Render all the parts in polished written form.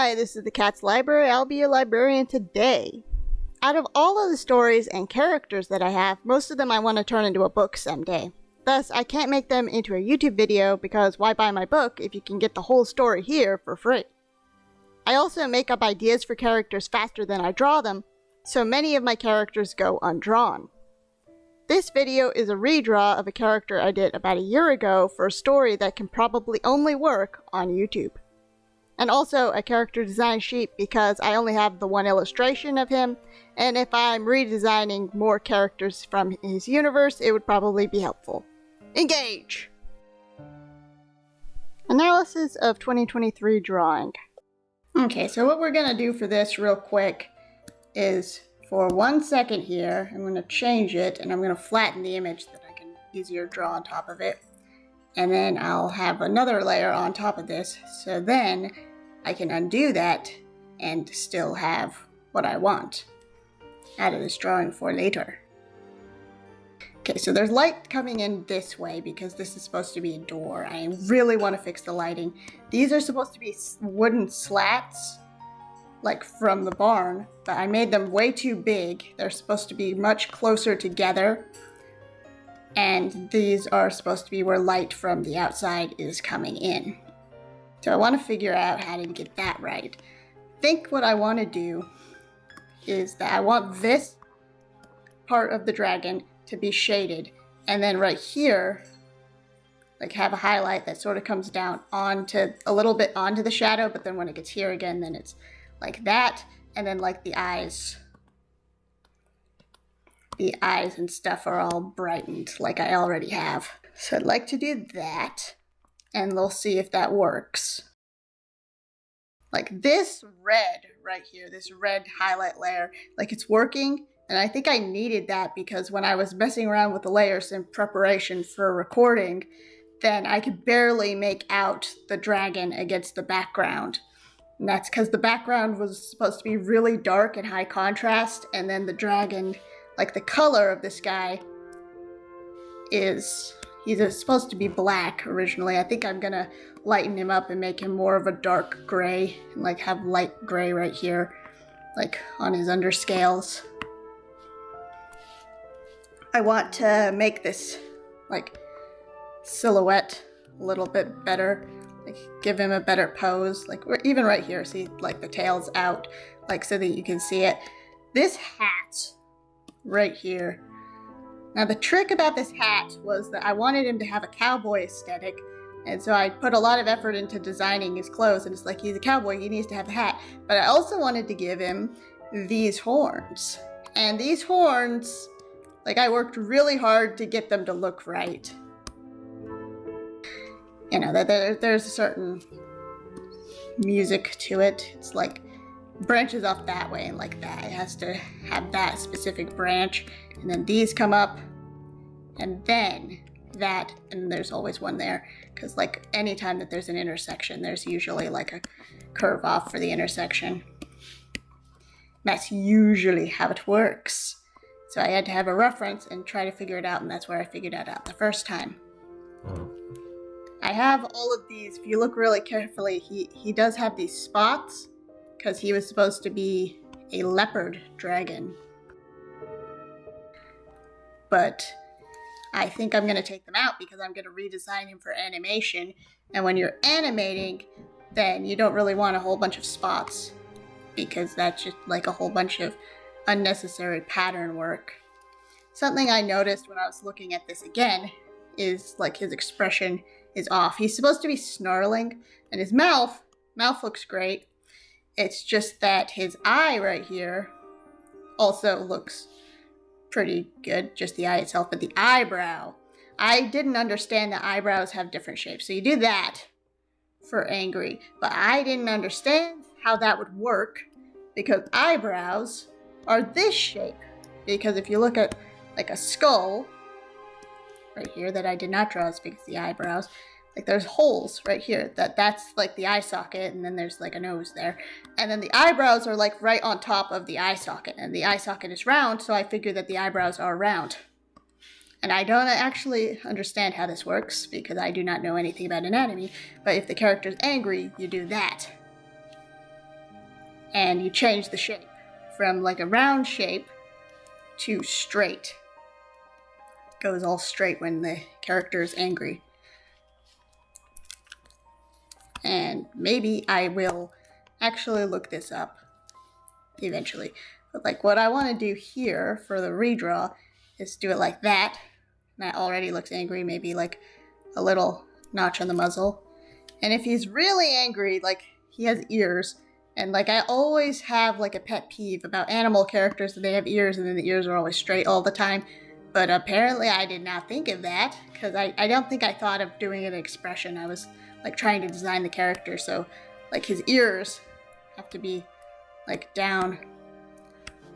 Hi, this is the Cat's Library. I'll be your librarian today. Out of all of the stories and characters that I have, most of them I want to turn into a book someday. Thus, I can't make them into a YouTube video because why buy my book if you can get the whole story here for free? I also make up ideas for characters faster than I draw them, so many of my characters go undrawn. This video is a redraw of a character I did about a year ago for a story that can probably only work on YouTube. And also a character design sheet because I only have the one illustration of him, and if I'm redesigning more characters from his universe, it would probably be helpful. Engage! Analysis of 2023 drawing. Okay, so what we're gonna do for this real quick is for 1 second here, I'm gonna change it and I'm gonna flatten the image so that I can easier draw on top of it. And then I'll have another layer on top of this, so then I can undo that and still have what I want out of this drawing for later. Okay, so there's light coming in this way because this is supposed to be a door. I really want to fix the lighting. These are supposed to be wooden slats, like from the barn, but I made them way too big. They're supposed to be much closer together. And these are supposed to be where light from the outside is coming in. So I want to figure out how to get that right. I think what I want to do is that I want this part of the dragon to be shaded, and then right here, like have a highlight that sort of comes down onto a little bit onto the shadow, but then when it gets here again, then it's like that, and then like the eyes and stuff are all brightened like I already have. So I'd like to do that, and we'll see if that works. Like this red right here, this red highlight layer, like it's working, and I think I needed that because when I was messing around with the layers in preparation for recording, then I could barely make out the dragon against the background. And that's because the background was supposed to be really dark and high contrast, and then the dragon, like the color of this guy he's supposed to be black originally. I think I'm gonna lighten him up and make him more of a dark gray, and like have light gray right here, like on his underscales. I want to make this like silhouette a little bit better, like give him a better pose, like even right here, see like the tail's out, like so that you can see it. This hat right here. Now the trick about this hat was that I wanted him to have a cowboy aesthetic, and so I put a lot of effort into designing his clothes, and it's like he's a cowboy, he needs to have the hat. But I also wanted to give him these horns. And these horns, like I worked really hard to get them to look right. You know, there's a certain music to it. It's like branches off that way and like that. It has to have that specific branch, and then these come up, and then that, and there's always one there, because like anytime that there's an intersection, there's usually like a curve off for the intersection. That's usually how it works. So I had to have a reference and try to figure it out, and that's where I figured it out the first time. I have all of these. If you look really carefully, he does have these spots because he was supposed to be a leopard dragon. But I think I'm going to take them out because I'm going to redesign him for animation. And when you're animating, then you don't really want a whole bunch of spots because that's just like a whole bunch of unnecessary pattern work. Something I noticed when I was looking at this again is like his expression is off. He's supposed to be snarling, and his mouth looks great. It's just that his eye right here also looks pretty good, just the eye itself, but the eyebrow, I didn't understand that eyebrows have different shapes. So you do that for angry, but I didn't understand how that would work because eyebrows are this shape. Because if you look at like a skull right here that I did not draw as big as the eyebrows, like there's holes right here, that's like the eye socket, and then there's like a nose there, and then the eyebrows are like right on top of the eye socket, and the eye socket is round, so I figured that the eyebrows are round. And I don't actually understand how this works because I do not know anything about anatomy, but if the character's angry, you do that. and you change the shape from like a round shape to straight. It goes all straight when the character is angry. And maybe I will actually look this up eventually. But like what I want to do here for the redraw is do it like that. That already looks angry, maybe like a little notch on the muzzle. And if he's really angry, like he has ears, and like I always have like a pet peeve about animal characters that they have ears and then the ears are always straight all the time. But apparently I did not think of that, because I don't think I thought of doing an expression. I was like trying to design the character, so like his ears have to be like down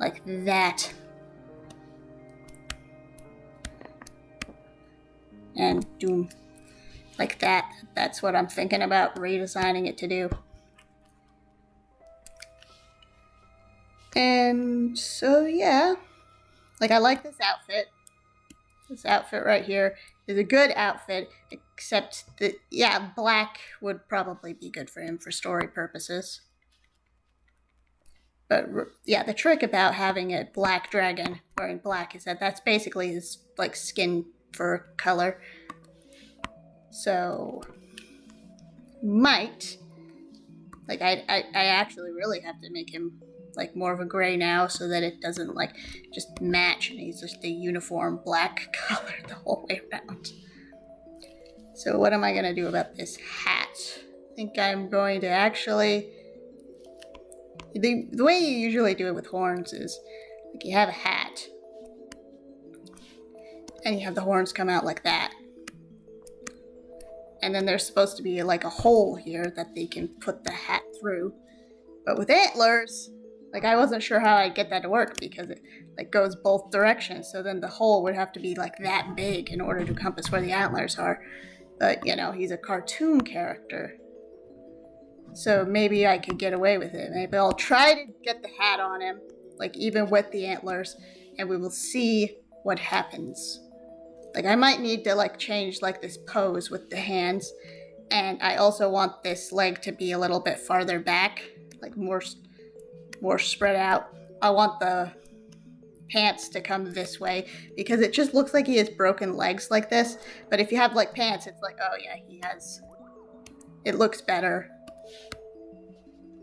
like that. And doom, like that. That's what I'm thinking about redesigning it to do. And so yeah, like I like this outfit. This outfit right here is a good outfit, except that, yeah, black would probably be good for him for story purposes. But yeah, the trick about having a black dragon wearing black is that that's basically his like skin fur color. So might, like I actually really have to make him like more of a gray now, so that it doesn't like just match and he's just a uniform black color the whole way around. So what am I gonna do about this hat? I think I'm going to actually, the way you usually do it with horns is like you have a hat and you have the horns come out like that. And then there's supposed to be like a hole here that they can put the hat through. But with antlers, like I wasn't sure how I'd get that to work because it like goes both directions. So then the hole would have to be like that big in order to compass where the antlers are. But you know, he's a cartoon character. So maybe I could get away with it. Maybe I'll try to get the hat on him, like even with the antlers, and we will see what happens. Like I might need to like change like this pose with the hands, and I also want this leg to be a little bit farther back, like more spread out. I want the pants to come this way because it just looks like he has broken legs like this. But if you have like pants, it's like, oh yeah, he has, it looks better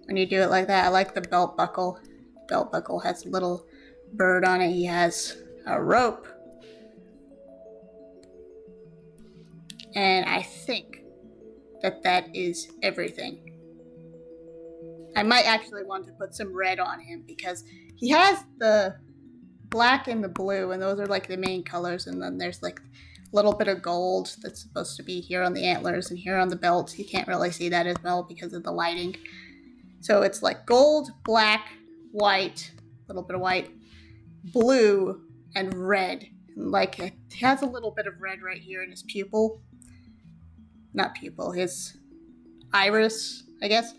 when you do it like that. I like the belt buckle. Belt buckle has a little bird on it. He has a rope. And I think that that is everything. I might actually want to put some red on him because he has the black and the blue, and those are like the main colors, and then there's like a little bit of gold that's supposed to be here on the antlers and here on the belt. You can't really see that as well because of the lighting. So it's like gold, black, white, a little bit of white, blue, and red. And like it has a little bit of red right here in his pupil. Not pupil, his iris, I guess.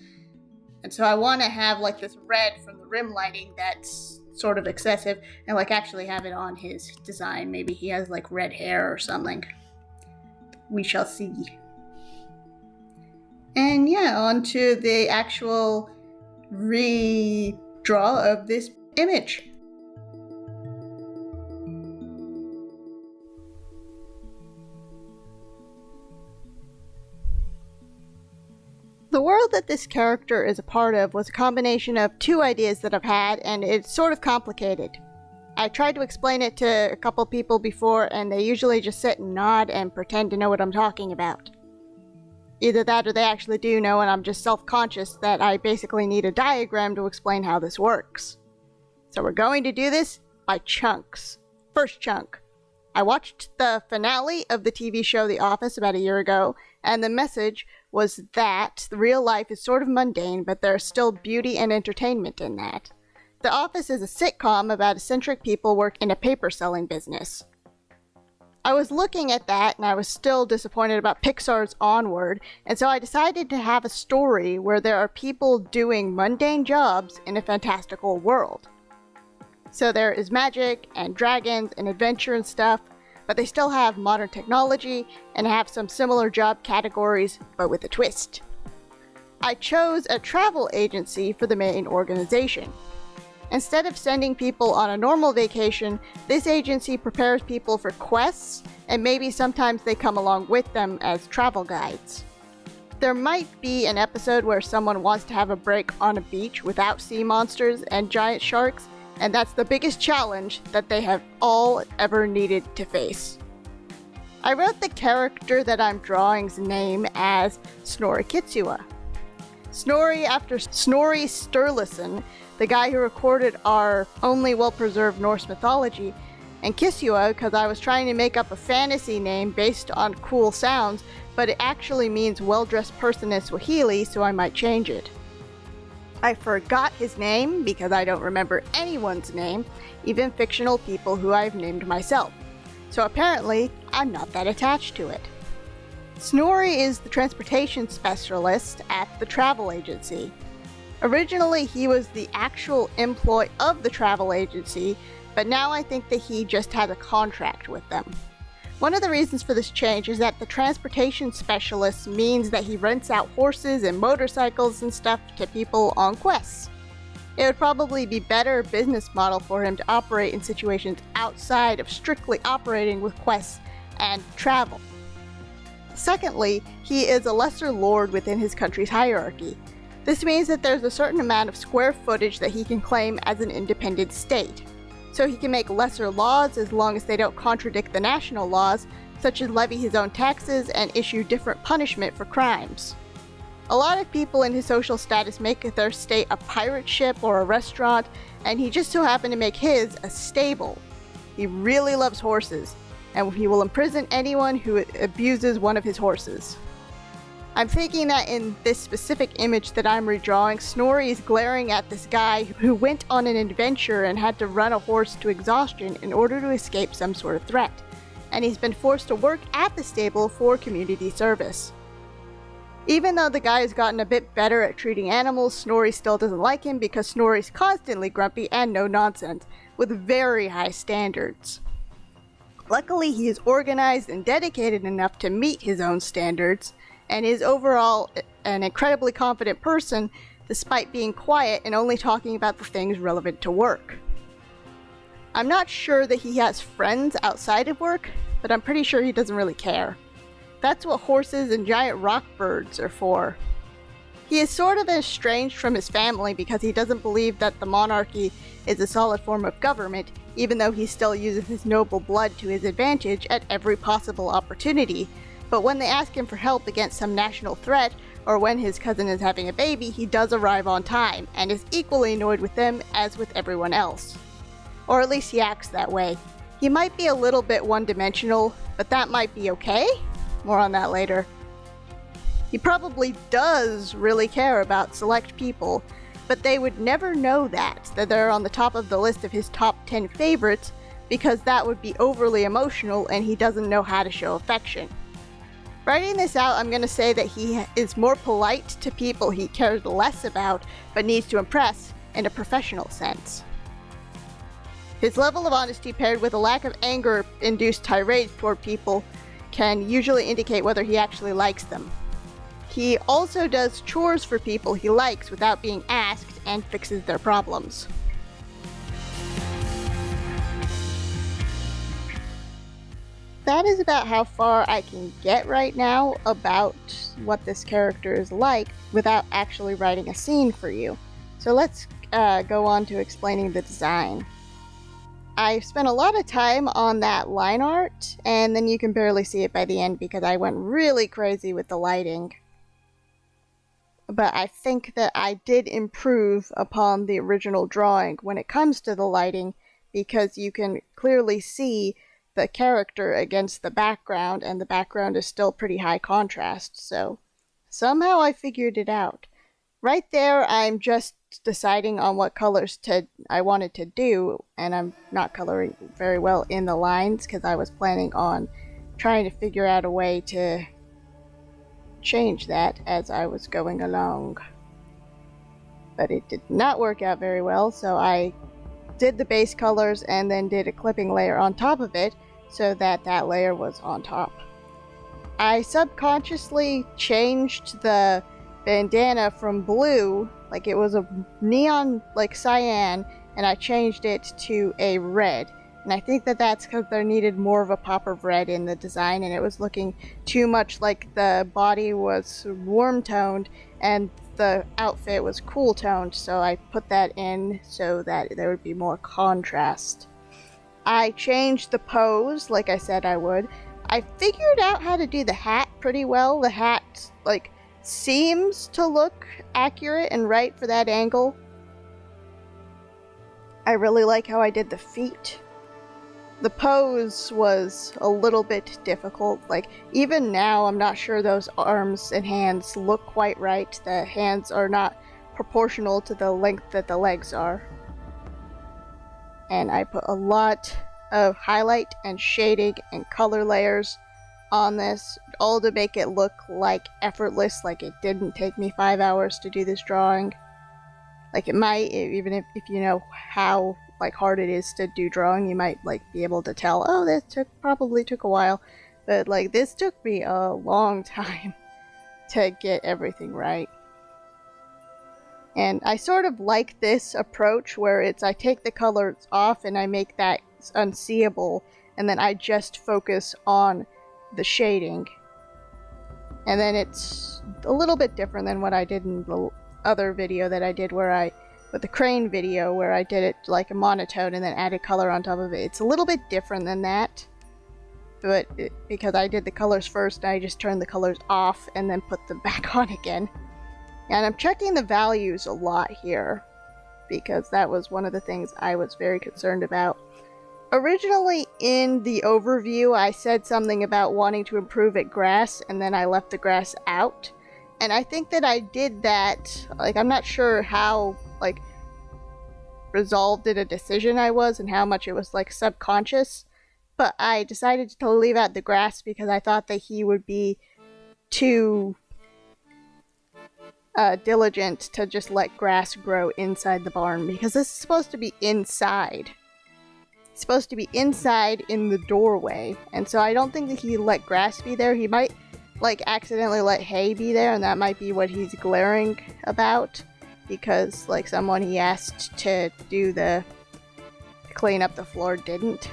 And so I want to have like this red from the rim lighting that's sort of excessive and like actually have it on his design. Maybe he has like red hair or something. We shall see. And yeah, on to the actual redraw of this image. The world that this character is a part of was a combination of two ideas that I've had, and it's sort of complicated. I tried to explain it to a couple people before, and they usually just sit and nod and pretend to know what I'm talking about. Either that or they actually do know, and I'm just self-conscious that I basically need a diagram to explain how this works. So we're going to do this by chunks. First chunk. I watched the finale of the TV show The Office about a year ago, and the message was that real life is sort of mundane, but there's still beauty and entertainment in that. The Office is a sitcom about eccentric people working in a paper selling business. I was looking at that, and I was still disappointed about Pixar's Onward, and so I decided to have a story where there are people doing mundane jobs in a fantastical world. So there is magic and dragons and adventure and stuff, but they still have modern technology and have some similar job categories, but with a twist. I chose a travel agency for the main organization. Instead of sending people on a normal vacation, this agency prepares people for quests, and maybe sometimes they come along with them as travel guides. There might be an episode where someone wants to have a break on a beach without sea monsters and giant sharks, and that's the biggest challenge that they have all ever needed to face. I wrote the character that I'm drawing's name as Snorri Kitsua. Snorri after Snorri Sturluson, the guy who recorded our only well-preserved Norse mythology, and Kitsua because I was trying to make up a fantasy name based on cool sounds, but it actually means well-dressed person in Swahili, so I might change it. I forgot his name because I don't remember anyone's name, even fictional people who I've named myself. So apparently, I'm not that attached to it. Snorri is the transportation specialist at the travel agency. Originally, he was the actual employee of the travel agency, but now I think that he just has a contract with them. One of the reasons for this change is that the transportation specialist means that he rents out horses and motorcycles and stuff to people on quests. It would probably be a better business model for him to operate in situations outside of strictly operating with quests and travel. Secondly, he is a lesser lord within his country's hierarchy. This means that there's a certain amount of square footage that he can claim as an independent state. So he can make lesser laws as long as they don't contradict the national laws, such as levy his own taxes and issue different punishment for crimes. A lot of people in his social status make their state a pirate ship or a restaurant, and he just so happened to make his a stable. He really loves horses, and he will imprison anyone who abuses one of his horses. I'm thinking that in this specific image that I'm redrawing, Snorri is glaring at this guy who went on an adventure and had to run a horse to exhaustion in order to escape some sort of threat, and he's been forced to work at the stable for community service. Even though the guy has gotten a bit better at treating animals, Snorri still doesn't like him because Snorri's constantly grumpy and no nonsense, with very high standards. Luckily, he is organized and dedicated enough to meet his own standards, and is overall an incredibly confident person despite being quiet and only talking about the things relevant to work. I'm not sure that he has friends outside of work, but I'm pretty sure he doesn't really care. That's what horses and giant rock birds are for. He is sort of estranged from his family because he doesn't believe that the monarchy is a solid form of government, even though he still uses his noble blood to his advantage at every possible opportunity. But when they ask him for help against some national threat, or when his cousin is having a baby, he does arrive on time, and is equally annoyed with them as with everyone else. Or at least he acts that way. He might be a little bit one-dimensional, but that might be okay? More on that later. He probably does really care about select people, but they would never know that they're on the top of the list of his top 10 favorites, because that would be overly emotional and he doesn't know how to show affection. Writing this out, I'm going to say that he is more polite to people he cares less about, but needs to impress in a professional sense. His level of honesty paired with a lack of anger-induced tirades toward people can usually indicate whether he actually likes them. He also does chores for people he likes without being asked and fixes their problems. That is about how far I can get right now about what this character is like without actually writing a scene for you. So let's go on to explaining the design. I spent a lot of time on that line art, and then you can barely see it by the end because I went really crazy with the lighting. But I think that I did improve upon the original drawing when it comes to the lighting, because you can clearly see the character against the background, and the background is still pretty high contrast, so somehow I figured it out. Right there, I'm just deciding on what colors I wanted to do, and I'm not coloring very well in the lines because I was planning on trying to figure out a way to change that as I was going along. But it did not work out very well, so I did the base colors and then did a clipping layer on top of it so that that layer was on top. I subconsciously changed the bandana from blue, like it was a neon like cyan, and I changed it to a red. And I think that that's because there needed more of a pop of red in the design, and it was looking too much like the body was warm toned and the outfit was cool toned, so I put that in so that there would be more contrast. I changed the pose like I said I would. I figured out how to do the hat pretty well. The hat like seems to look accurate and right for that angle. I really like how I did the feet. The pose was a little bit difficult. Like, even now, I'm not sure those arms and hands look quite right. The hands are not proportional to the length that the legs are. And I put a lot of highlight and shading and color layers on this, all to make it look like effortless, like it didn't take me 5 hours to do this drawing. Like, it might, even if you know how like hard it is to do drawing, you might like be able to tell, oh, this probably took a while, but like this took me a long time to get everything right. And I sort of like this approach where it's I take the colors off and I make that unseeable, and then I just focus on the shading. And then it's a little bit different than what I did in the other video that I did with the crane video, where I did it like a monotone and then added color on top of it. It's a little bit different than that, but because I did the colors first, I just turned the colors off and then put them back on again. And I'm checking the values a lot here, because that was one of the things I was very concerned about. Originally in the overview, I said something about wanting to improve at grass, and then I left the grass out. And I think that I did that, like, I'm not sure how like resolved in a decision I was and how much it was like subconscious, but I decided to leave out the grass because I thought that he would be too diligent to just let grass grow inside the barn, because this is supposed to be inside. It's supposed to be inside in the doorway, and so I don't think that he let grass be there. He might like accidentally let hay be there, and that might be what he's glaring about, because like someone he asked to do the clean up the floor didn't.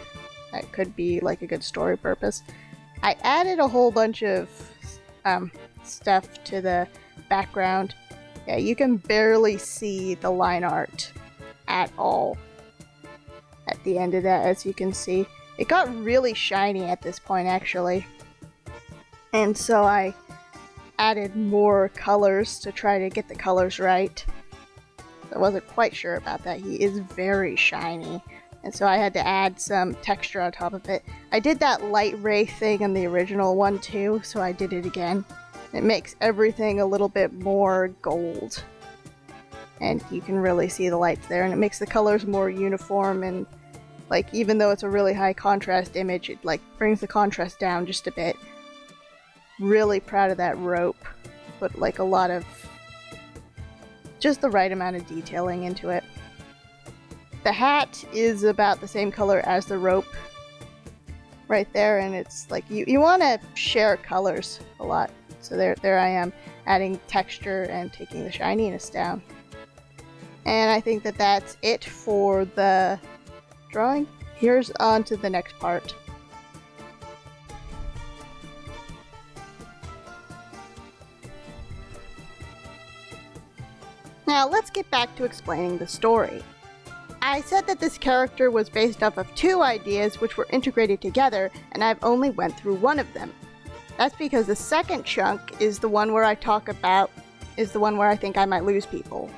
That could be like a good story purpose. I added a whole bunch of stuff to the background. Yeah, you can barely see the line art at all at the end of that, as you can see. It got really shiny at this point, actually. And so I added more colors to try to get the colors right. I wasn't quite sure about that. He is very shiny, and so I had to add some texture on top of it. I did that light ray thing in the original one too, so I did it again. It makes everything a little bit more gold, and you can really see the lights there, and it makes the colors more uniform, and like even though it's a really high contrast image, it like brings the contrast down just a bit. Really proud of that rope. Put like a lot of just the right amount of detailing into it. The hat is about the same color as the rope right there, and it's like you want to share colors a lot. So there I am, adding texture and taking the shininess down. And I think that that's it for the drawing. Here's on to the next part. Now let's get back to explaining the story. I said that this character was based off of 2 ideas which were integrated together, and I've only went through one of them. That's because the second chunk is the one where I think I might lose people.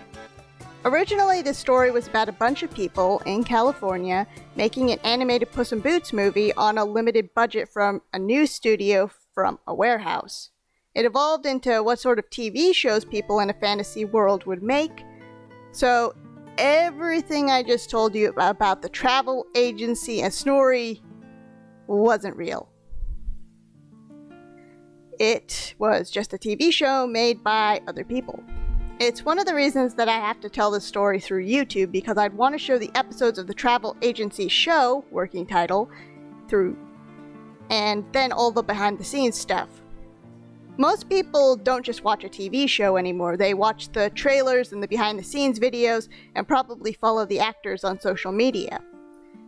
Originally, this story was about a bunch of people in California making an animated Puss in Boots movie on a limited budget from a news studio from a warehouse. It evolved into what sort of TV shows people in a fantasy world would make. So everything I just told you about the travel agency and Snorri wasn't real. It was just a TV show made by other people. It's one of the reasons that I have to tell this story through YouTube, because I'd want to show the episodes of the travel agency show, working title, through, and then all the behind the scenes stuff. Most people don't just watch a TV show anymore. They watch the trailers and the behind-the-scenes videos and probably follow the actors on social media.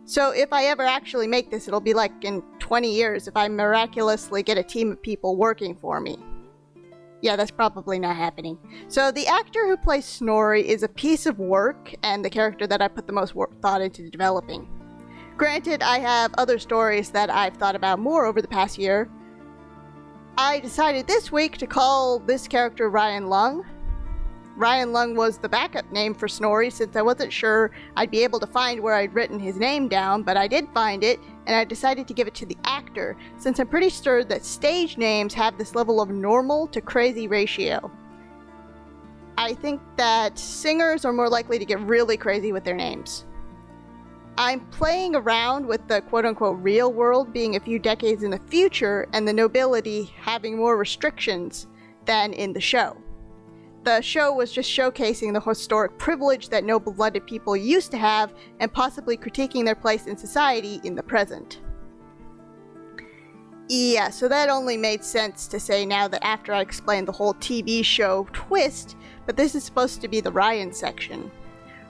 So if I ever actually make this, it'll be like in 20 years if I miraculously get a team of people working for me. Yeah, that's probably not happening. So the actor who plays Snorri is a piece of work and the character that I put the most thought into developing. Granted, I have other stories that I've thought about more over the past year. I decided this week to call this character Ryan Lung. Ryan Lung was the backup name for Snorri since I wasn't sure I'd be able to find where I'd written his name down, but I did find it, and I decided to give it to the actor since I'm pretty sure that stage names have this level of normal to crazy ratio. I think that singers are more likely to get really crazy with their names. I'm playing around with the quote-unquote real world being a few decades in the future and the nobility having more restrictions than in the show. The show was just showcasing the historic privilege that noble-blooded people used to have and possibly critiquing their place in society in the present. Yeah, so that only made sense to say now that after I explained the whole TV show twist, but this is supposed to be the Ryan section.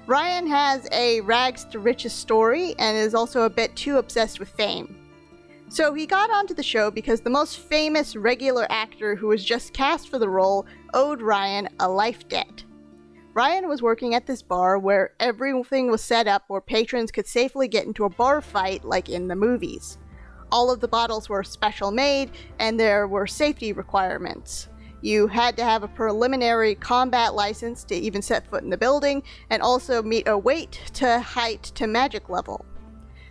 Ryan has a rags to riches story and is also a bit too obsessed with fame. So he got onto the show because the most famous regular actor who was just cast for the role owed Ryan a life debt. Ryan was working at this bar where everything was set up where patrons could safely get into a bar fight like in the movies. All of the bottles were special made and there were safety requirements. You had to have a preliminary combat license to even set foot in the building, and also meet a weight to height to magic level.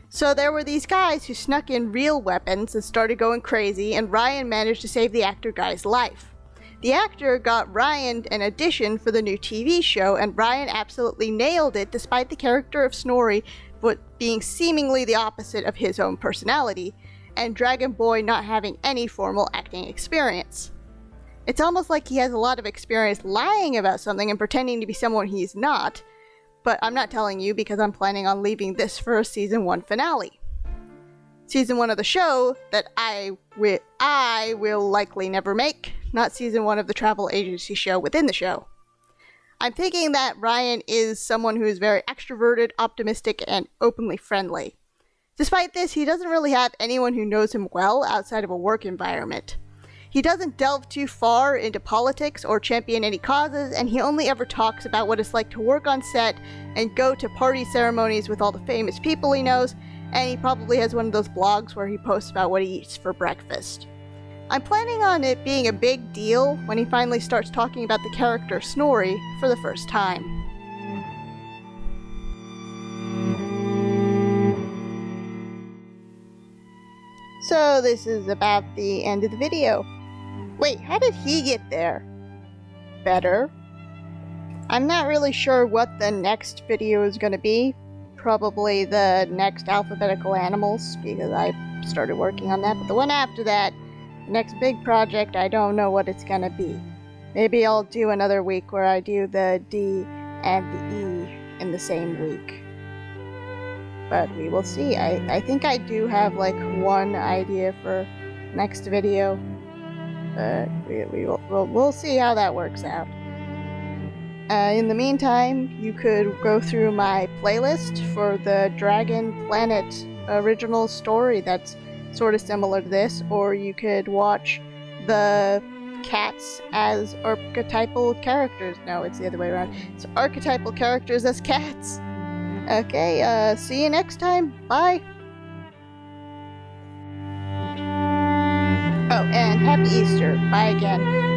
So there were these guys who snuck in real weapons and started going crazy, and Ryan managed to save the actor guy's life. The actor got Ryan an audition for the new TV show, and Ryan absolutely nailed it despite the character of Snorri being seemingly the opposite of his own personality, and Dragon Boy not having any formal acting experience. It's almost like he has a lot of experience lying about something and pretending to be someone he's not, but I'm not telling you because I'm planning on leaving this for a season 1 finale. Season 1 of the show that I will likely never make, not season 1 of the travel agency show within the show. I'm thinking that Ryan is someone who is very extroverted, optimistic, and openly friendly. Despite this, he doesn't really have anyone who knows him well outside of a work environment. He doesn't delve too far into politics or champion any causes, and he only ever talks about what it's like to work on set and go to party ceremonies with all the famous people he knows, and he probably has one of those blogs where he posts about what he eats for breakfast. I'm planning on it being a big deal when he finally starts talking about the character Snorri for the first time. So this is about the end of the video. Wait, how did he get there? Better. I'm not really sure what the next video is going to be. Probably the next alphabetical animals, because I started working on that. But the one after that, the next big project, I don't know what it's going to be. Maybe I'll do another week where I do the D and the E in the same week. But we will see. I think I do have like one idea for next video. But we'll see how that works out. In the meantime, you could go through my playlist for the Dragon Planet original story that's sort of similar to this, or you could watch the cats as archetypal characters. No, it's the other way around. It's archetypal characters as cats. Okay, see you next time. Bye! Oh, and Happy Easter. Bye again.